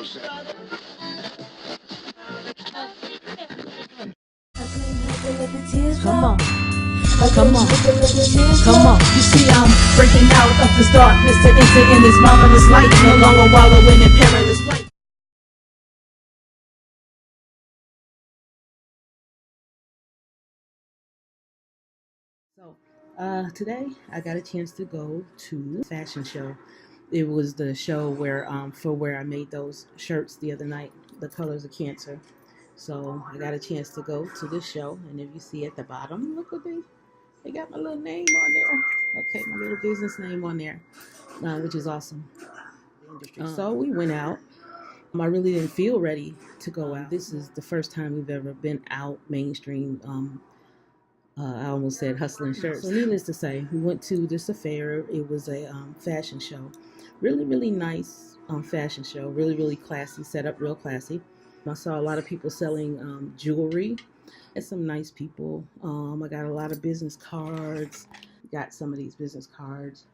Come on. Come on, come on. You see, I'm breaking out of this darkness to enter in this marvelous light. No longer wallowing in perilous plight. So, today I got a chance to go to a fashion show. It was the show where, for where I made those shirts the other night, the colors of cancer. So I got a chance to go to this show, and if you see at the bottom, look what they got my little name on there. Okay, my little business name on there, which is awesome. So we went out. I really didn't feel ready to go out. This is the first time we've ever been out mainstream. I almost said hustling shirts. So needless to say, we went to this affair. It was a fashion show. Really, really nice fashion show. Really, really classy, set up real classy. I saw a lot of people selling jewelry. And some nice people. I got a lot of business cards. Got some of these business cards.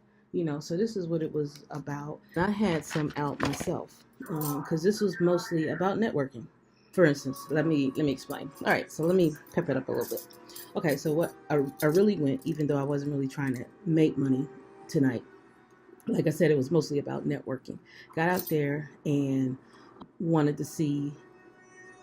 So this is what it was about. I had some out myself because this was mostly about networking. For instance, let me explain. All right, so let me pep it up a little bit. Okay, so what I really went, even though I wasn't really trying to make money tonight. Like I said, it was mostly about networking. Got out there and wanted to see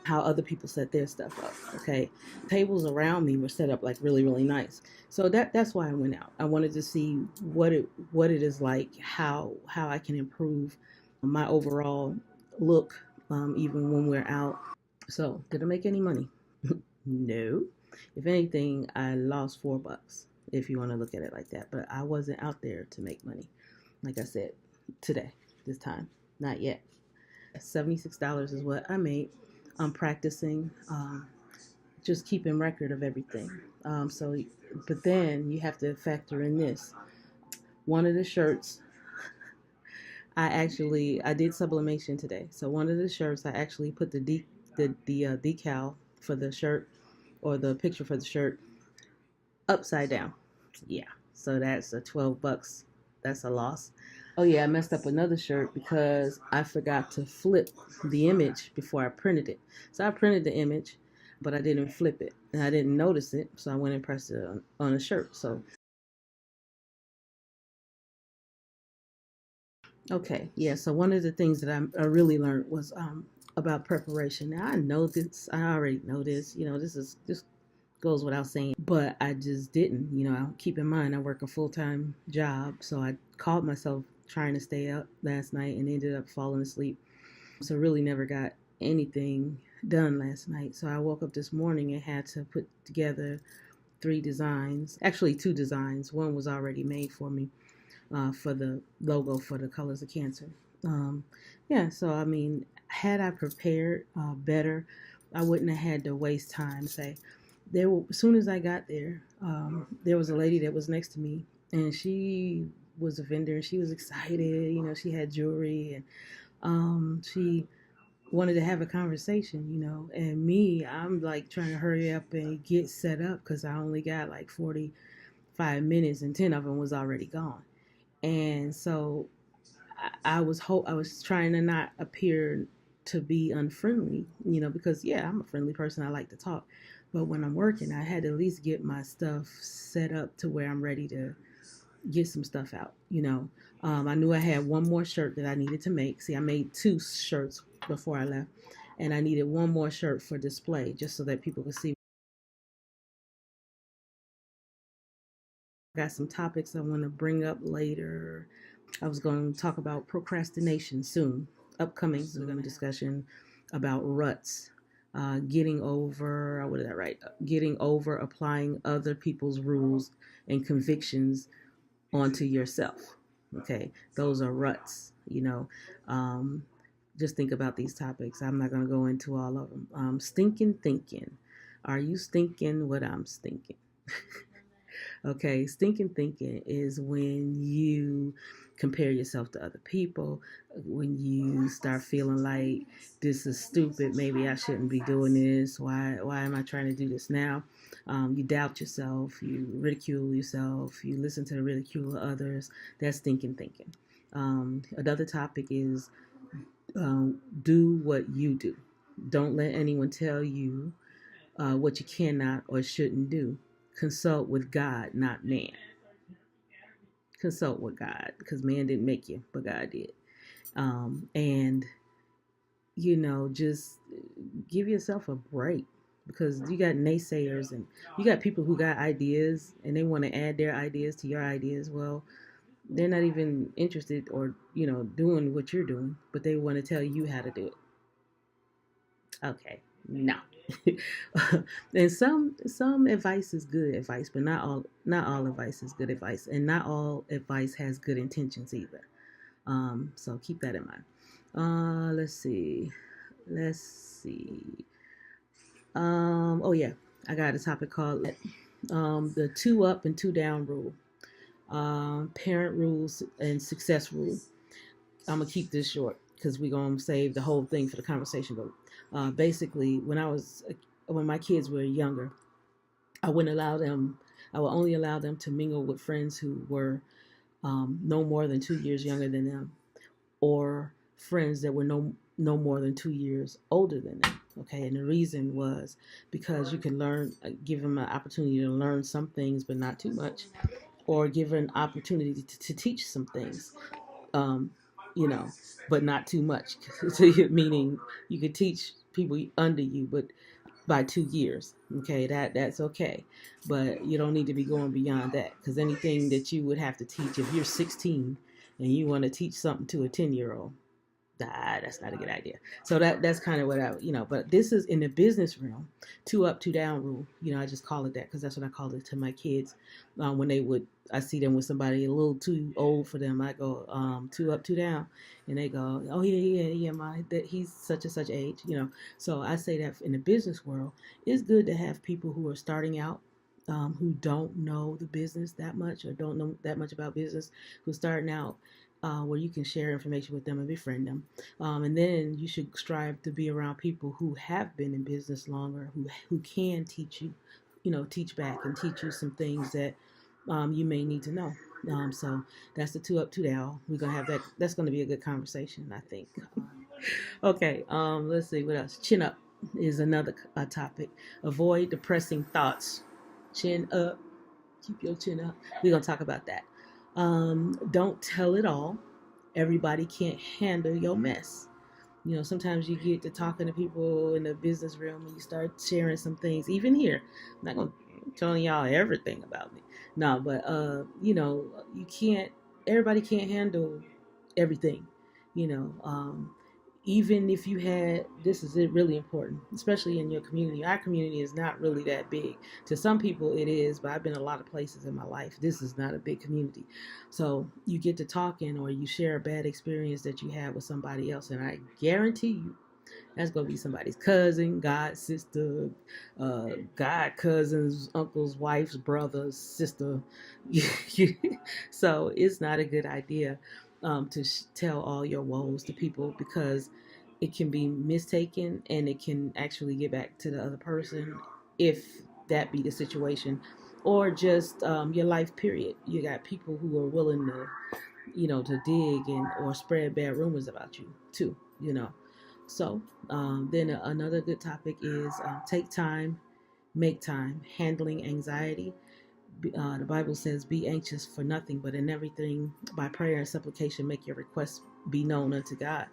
how other people set their stuff up. Okay, tables around me were set up like really, really nice. So that's why I went out. I wanted to see what it is like, how I can improve my overall look, even when we're out. So did I make any money? No. If anything, I lost $4, if you want to look at it like that. But I wasn't out there to make money. Like I said, today, this time, not yet. $76 is what I made. I'm practicing, just keeping record of everything. But then you have to factor in this. One of the shirts, I did sublimation today. So one of the shirts, I actually put the decal for the shirt, or the picture for the shirt, upside down. Yeah, so that's a $12. That's a loss. Oh yeah, I messed up another shirt because I forgot to flip the image before I printed it. So I printed the image, but I didn't flip it, and I didn't notice it. So I went and pressed it on a shirt. So okay, yeah. So one of the things that I really learned was about preparation. Now I know this. I already know this. This goes without saying, but I just didn't. Keep in mind I work a full-time job, so I caught myself trying to stay up last night and ended up falling asleep. So really never got anything done last night. So I woke up this morning and had to put together 3 designs, actually 2 designs. One was already made for me for the logo for the colors of cancer. Yeah, so I mean, had I prepared better, I wouldn't have had to waste time. As soon as I got there, there was a lady that was next to me, and she was a vendor. She was excited. She had jewelry, and she wanted to have a conversation. And me, I'm like trying to hurry up and get set up because I only got like 45 minutes, and 10 of them was already gone. And so I was trying to not appear to be unfriendly, because yeah, I'm a friendly person. I like to talk, but when I'm working, I had to at least get my stuff set up to where I'm ready to get some stuff out. I knew I had one more shirt that I needed to make. See, I made 2 shirts before I left, and I needed one more shirt for display, just so that people could see. Got some topics I want to bring up later. I was going to talk about procrastination soon. Upcoming Zoom discussion about ruts. Getting over, what did I write? Getting over applying other people's rules and convictions onto yourself. Okay, those are ruts. Just think about these topics. I'm not going to go into all of them. Stinking thinking. Are you stinking what I'm stinking? Okay, stinking thinking is when you compare yourself to other people, when you start feeling like this is stupid, maybe I shouldn't be doing this, why am I trying to do this now? You doubt yourself, you ridicule yourself, you listen to the ridicule of others. That's stinking thinking. Another topic is Do what you do. Don't let anyone tell you what you cannot or shouldn't do. Consult with God, not man. Consult with God, because man didn't make you, but God did. And just give yourself a break, because you got naysayers and you got people who got ideas and they want to add their ideas to your ideas. Well, they're not even interested or doing what you're doing, but they want to tell you how to do it. Okay, no. And some advice is good advice, but not all advice is good advice, and not all advice has good intentions either. So keep that in mind. Let's see. Oh yeah, I got a topic called the two up and two down rule. Parent rules and success rule. I'm gonna keep this short because we're gonna save the whole thing for the conversation. But basically, when my kids were younger, I wouldn't allow them. I would only allow them to mingle with friends who were no more than 2 years younger than them, or friends that were no more than 2 years older than them. Okay, and the reason was because you can learn, give them an opportunity to learn some things, but not too much, or give an opportunity to teach some things, um, you know, but not too much. Meaning you could teach people under you, but by 2 years. Okay, that's okay, but you don't need to be going beyond that, because anything that you would have to teach if you're 16 and you want to teach something to a 10-year-old, that's not a good idea. So that's kind of what but this is in the business realm, two up, two down rule. I just call it that because that's what I call it to my kids. When I see them with somebody a little too old for them, I go, two up, two down, and they go, oh yeah, that he's such and such age. So I say that in the business world, it's good to have people who are starting out. Who don't know the business that much or don't know that much about business, who's starting out, where you can share information with them and befriend them. And then you should strive to be around people who have been in business longer, who can teach you, teach back and teach you some things that you may need to know. So that's the two up, two down. We're gonna have that. That's gonna be a good conversation, I think. Okay. Let's see what else. Chin up is another topic. Avoid depressing thoughts. Chin up. Keep your chin up. We're gonna talk about that. Don't tell it all. Everybody can't handle your mess. Sometimes you get to talking to people in the business realm and you start sharing some things. Even here, I'm not gonna telling y'all everything about me. No, but you can't. Everybody can't handle everything. You know, even if you had, this is really important, especially in your community. Our community is not really that big. To some people it is, but I've been a lot of places in my life. This is not a big community. So you get to talking or you share a bad experience that you had with somebody else, and I guarantee you that's going to be somebody's cousin, god sister, god cousins, uncle's wife's brother's sister. So it's not a good idea to tell all your woes to people, because it can be mistaken and it can actually get back to the other person if that be the situation, or just your life period. You got people who are willing to dig and or spread bad rumors about you too. So then another good topic is take time, make time, handling anxiety. The Bible says, be anxious for nothing, but in everything by prayer and supplication make your requests be known unto God.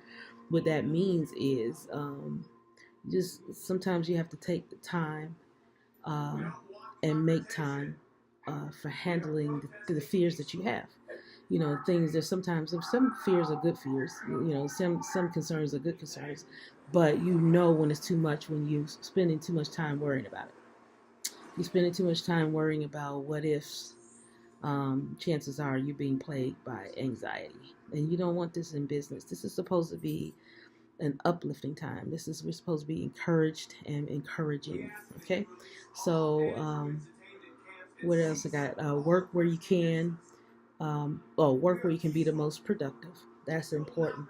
What that means is just sometimes you have to take the time and make time for handling the fears that you have. Things, there's sometimes some fears are good fears. Some concerns are good concerns, but when it's too much, when you're spending too much time worrying about it. You're spending too much time worrying about what ifs. Chances are you're being plagued by anxiety, and you don't want this in business. This is supposed to be an uplifting time. We're supposed to be encouraged and encouraging. Okay, so what else I got? Work where you can. Work where you can be the most productive. That's important.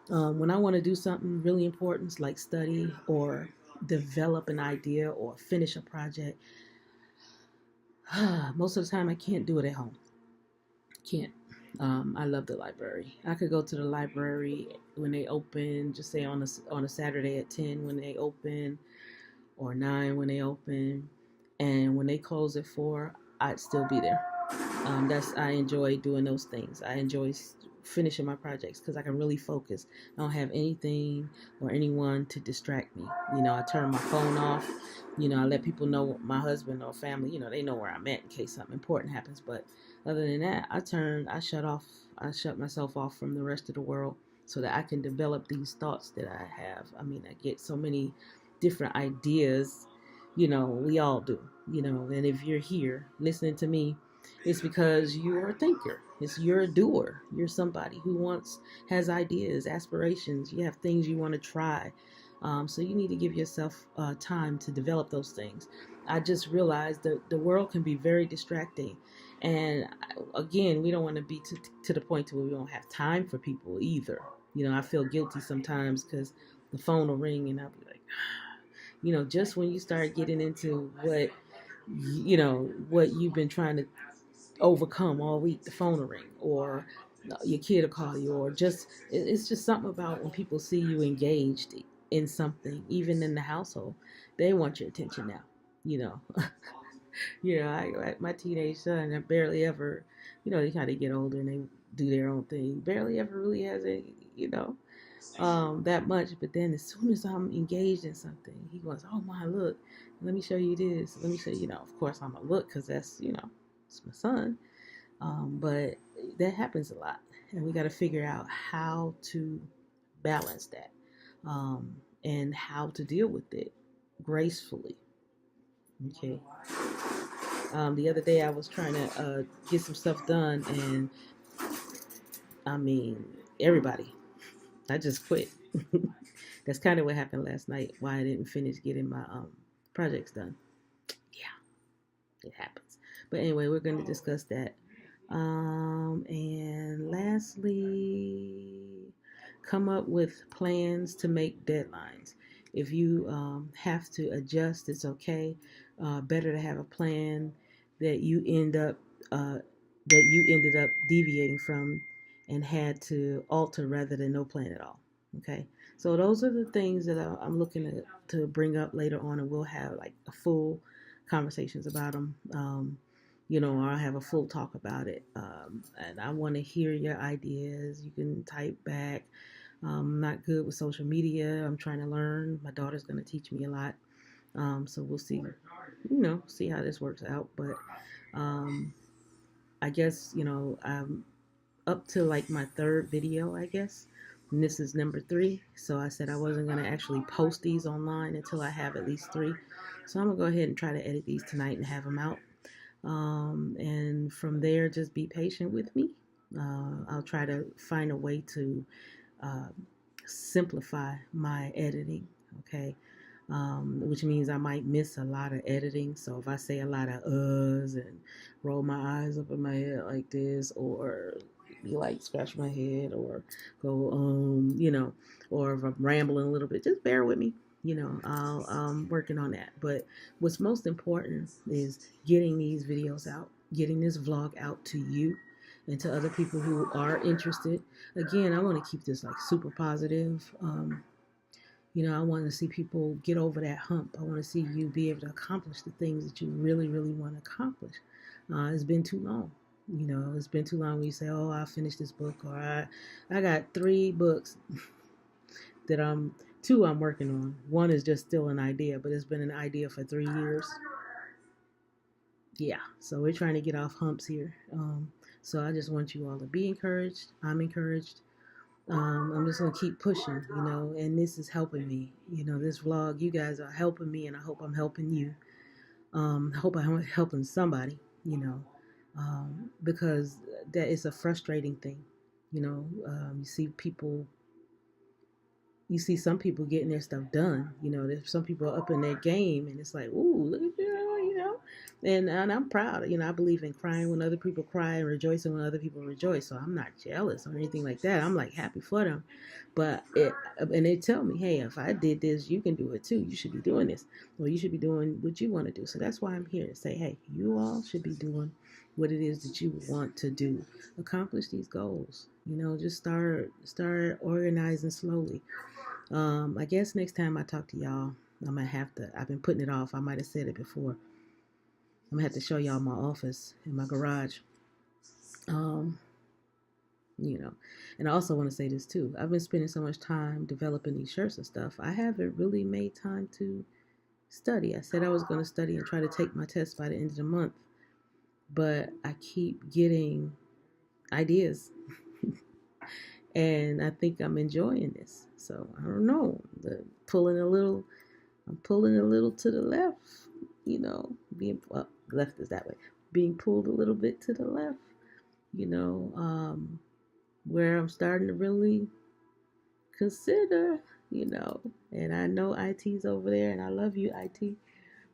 When I want to do something really important, like study or develop an idea or finish a project, most of the time I can't do it at home. Can't. I love the library. I could go to the library when they open, just say on a Saturday at 10 when they open, or 9 when they open, and when they close at 4, I'd still be there. I enjoy doing those things. I enjoy finishing my projects because I can really focus. I don't have anything or anyone to distract me. I turn my phone off. I let people know, my husband or family, they know where I'm at in case something important happens. But other than that, I shut myself off from the rest of the world so that I can develop these thoughts that I have. I mean, I get so many different ideas. We all do. And if you're here listening to me, it's because you're a thinker. You're a doer. You're somebody who has ideas, aspirations. You have things you want to try. So you need to give yourself time to develop those things. I just realized that the world can be very distracting. And again, we don't want to be to the point where we don't have time for people either. I feel guilty sometimes because the phone will ring and I'll be like, just when you start getting into what you've been trying to overcome all week, the phone will ring, or your kid will call you, or it's just something about when people see you engaged in something, even in the household, they want your attention now. you know my teenage son, I barely ever, they kind of get older and they do their own thing, barely ever really has any, that much. But then as soon as I'm engaged in something, he goes, oh my, look, let me show you this, let me show you. Of course I'm gonna look because that's, it's my son. But that happens a lot, and we got to figure out how to balance that, and how to deal with it gracefully. Okay. The other day I was trying to get some stuff done, and I mean, everybody, I just quit. That's kind of what happened last night, why I didn't finish getting my projects done. Yeah, it happens. But anyway, we're going to discuss that. And lastly, come up with plans to make deadlines. If you have to adjust, it's okay. Better to have a plan that you uh, ended up deviating from and had to alter rather than no plan at all. Okay, so those are the things that I'm looking to bring up later on, and we'll have like a full conversations about them. Or I'll have a full talk about it. And I want to hear your ideas. You can type back. I'm not good with social media. I'm trying to learn. My daughter's going to teach me a lot. So we'll see, see how this works out. But I guess, I'm up to like my third video, I guess. And this is number 3. So I said I wasn't going to actually post these online until I have at least 3. So I'm going to go ahead and try to edit these tonight and have them out. And from there, just be patient with me. I'll try to find a way to uh, simplify my editing, okay? Which means I might miss a lot of editing. So if I say a lot of uhs and roll my eyes up in my head like this, or be like scratch my head, or go or if I'm rambling a little bit, just bear with me. I'm working on that. But what's most important is getting these videos out, getting this vlog out to you and to other people who are interested. Again, I want to keep this like super positive. I want to see people get over that hump. I want to see you be able to accomplish the things that you really, really want to accomplish. It's been too long. It's been too long when you say, oh, I'll finish this book, or I got 3 books that 2 I'm working on. One is just still an idea, but it's been an idea for 3 years. Yeah, so we're trying to get off humps here. So I just want you all to be encouraged. I'm encouraged. I'm just going to keep pushing, and this is helping me. This vlog, you guys are helping me, and I hope I'm helping you. I hope I'm helping somebody, because that is a frustrating thing. You see some people getting their stuff done. There's some people up in their game, and it's like, ooh, look at you, And I'm proud. I believe in crying when other people cry and rejoicing when other people rejoice. So I'm not jealous or anything like that. I'm like happy for them. And they tell me, hey, if I did this, you can do it too. You should be doing this, or you should be doing what you want to do. So that's why I'm here to say, hey, you all should be doing what it is that you want to do. Accomplish these goals. Just start organizing slowly. I guess next time I talk to y'all, I'm gonna have to. I've been putting it off. I might have said it before. I'm gonna have to show y'all my office in my garage. Um, and I also want to say this too. I've been spending so much time developing these shirts and stuff. I haven't really made time to study. I said I was going to study and try to take my test by the end of the month, but I keep getting ideas, and I think I'm enjoying this. So I don't know. I'm pulling a little to the left. Left is that way. Being pulled a little bit to the left. Where I'm starting to really consider, and I know IT's over there, and I love you, IT,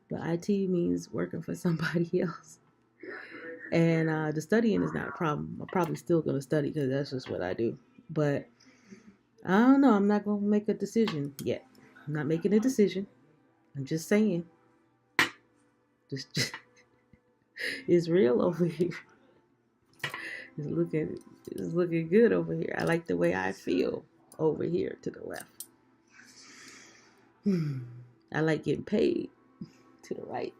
but IT means working for somebody else. And the studying is not a problem. I'm probably still going to study because that's just what I do. But I don't know. I'm not going to make a decision yet. I'm not making a decision. I'm just saying. Just it's real over here. It's looking good over here. I like the way I feel over here to the left. I like getting paid to the right.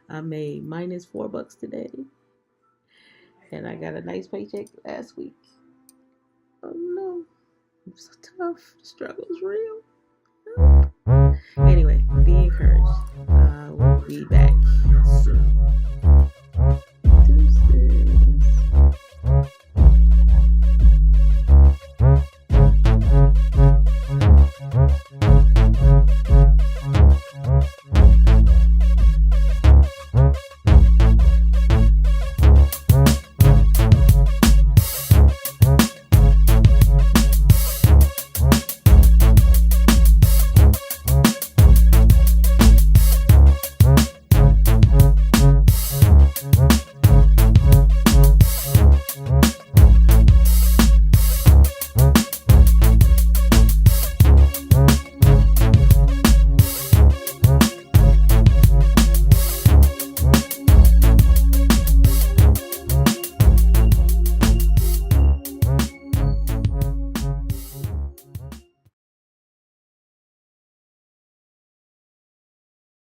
I made minus $4 today, and I got a nice paycheck last week. Oh no, it's so tough. The struggle's real. Anyway, be encouraged. We'll be back soon.